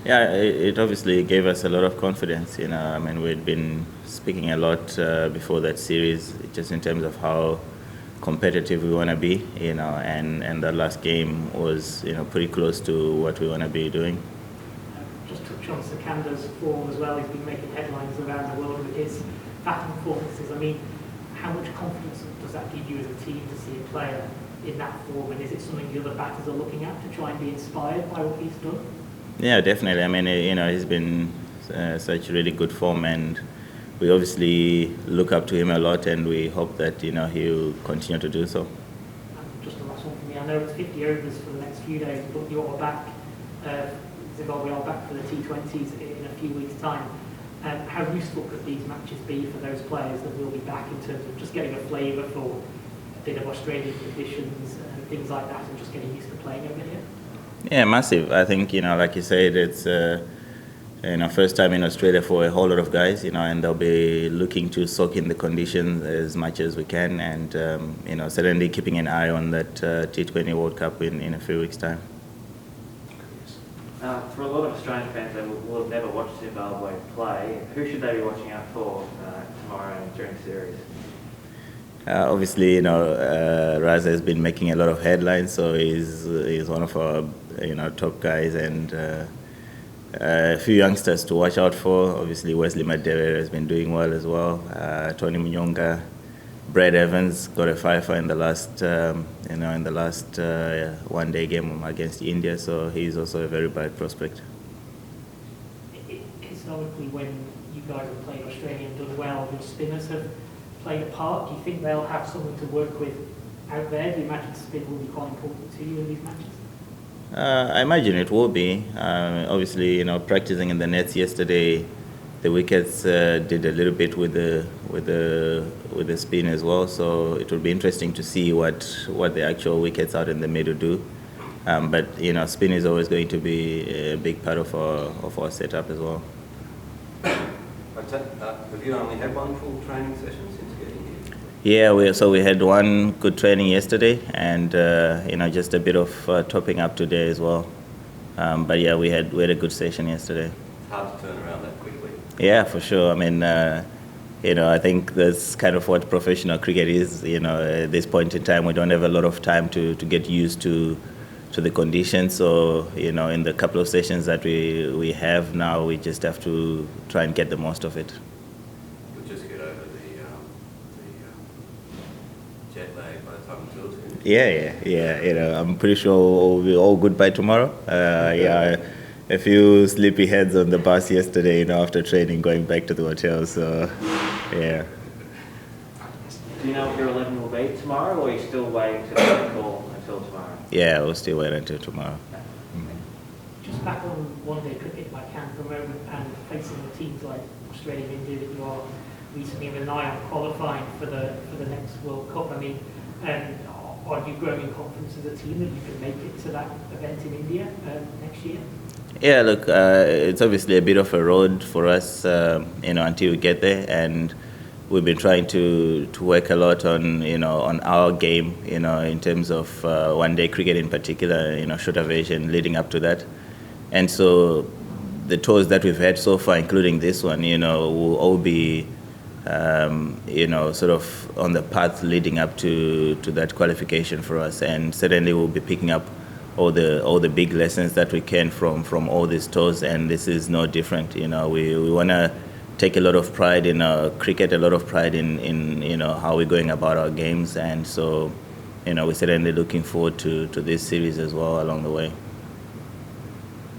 Yeah, it obviously gave us a lot of confidence. I mean, we'd been speaking a lot before that series, just in terms of how competitive we want to be. And the last game was pretty close to what we want to be doing. Just touch on Sekando's form as well. He's been making headlines around the world with his batting performances. I mean, how much confidence does that give you as a team to see a player in that form? And is it something the other batters are looking at to try and be inspired by what he's done? Yeah, definitely. I mean, he's been such really good form, and we obviously look up to him a lot, and we hope that he'll continue to do so. And just the last one for me. I know it's 50 overs for the next few days, but you're back. Zimbabwe are back for the T20s in a few weeks' time. How useful could these matches be for those players that will be back in terms of just getting a flavour for a bit of Australian conditions and things like that, and just getting used to playing over here? Yeah, massive. I think, like you said, it's first time in Australia for a whole lot of guys, and they'll be looking to soak in the conditions as much as we can, and certainly keeping an eye on that T20 World Cup in a few weeks' time. For a lot of Australian fans that will have never watched Zimbabwe play, who should they be watching out for tomorrow and during the series? Obviously, Raza has been making a lot of headlines, so he's one of our top guys, and a few youngsters to watch out for. Obviously, Wesley Madere has been doing well as well. Tony Munyonga, Brad Evans got a fifer in the last one-day game against India, so he's also a very bright prospect. Historically, when you guys have played Australia and done well, your spinners have played a part. Do you think they'll have someone to work with out there? Do you imagine spin will be quite important to you in these matches? I imagine it will be. Obviously, practicing in the nets yesterday, the wickets did a little bit with the spin as well. So it will be interesting to see what the actual wickets out in the middle do. But spin is always going to be a big part of our setup as well. Have you only had one full training session since getting here? Yeah, we had one good training yesterday, and just a bit of topping up today as well. But yeah, we had a good session yesterday. Hard to turn around that quickly. Yeah, for sure. I mean, I think that's kind of what professional cricket is. At this point in time, we don't have a lot of time to get used to the conditions. So, in the couple of sessions that we have now, we just have to try and get the most of it. You'll just get over the jet lag by the time it's all. Yeah. I'm pretty sure we'll be all good by tomorrow. A few sleepy heads on the bus yesterday, after training, going back to the hotel. So, yeah. Do you know what your 11 will be tomorrow, or are you still waiting to call until tomorrow? Yeah, we'll still wait until tomorrow. Just back on one-day cricket, if I can, for a moment, and facing the teams like Australia and India that you are recently with an eye on qualifying for the next World Cup. I mean, are you growing in confidence as a team that you can make it to that event in India next year? Yeah, look, it's obviously a bit of a road for us, until we get there, and we've been trying to work a lot on our game, in terms of one-day cricket in particular, shorter version leading up to that. And so the tours that we've had so far, including this one, will all be, sort of on the path leading up to that qualification for us. And certainly we'll be picking up all the big lessons that we can from all these tours, and this is no different. We want to take a lot of pride in cricket, a lot of pride in how we're going about our games, and so we're certainly looking forward to this series as well along the way.